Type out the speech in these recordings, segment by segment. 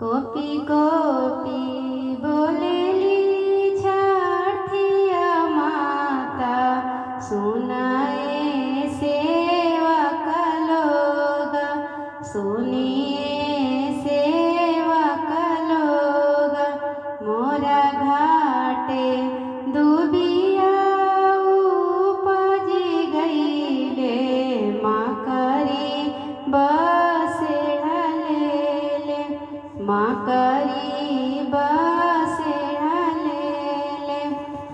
Copy copy बोलेली छठिया माता, सुनाए सेवक लोग, सुनिए सेवक लोग। मोरा घाटे दुबिया उपज गईले, माँ करी बसेड़ा लेले, माँ करी बसेड़ा लेले।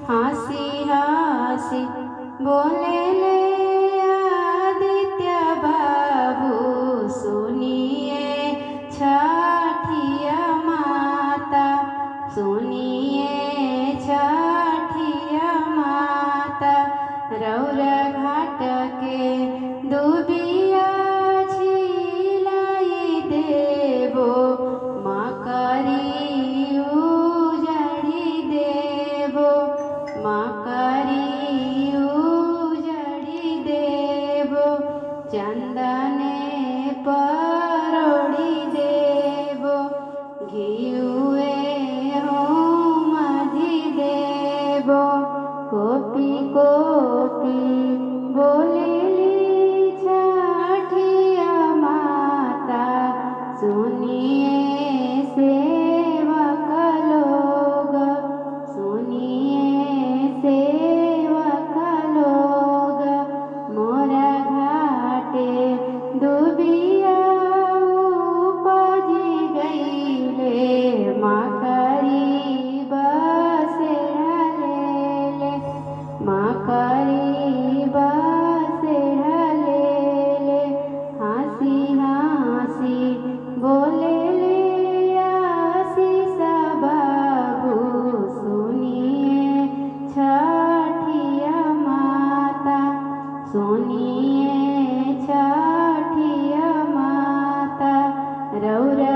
हंसी हंसी बोलेले आदित्य बाबू, सुनिए छठिया माता, सुनिए छठिया माता। रौरा घाट के दुबिया छिलाई देबो, माँ करी उजड़ी देबो, माँ करी उजड़ी देबो। चंदने परोड़ी देबो, घिउए होमधि देबो। कोपी कोपी बोलेली छठिया माता, सुनिए सेवक लोग, सुनिए सेवक लोग। मोरा घाटे दुबिया उपज गईले, माँ करी बसेड़ा लेले, माँ करी बसेड़ा लेले। हंसी हंसी बोलेले आशीष बाबू, सुनिए छठिया माता, सुनिए छठिया माता। रौरा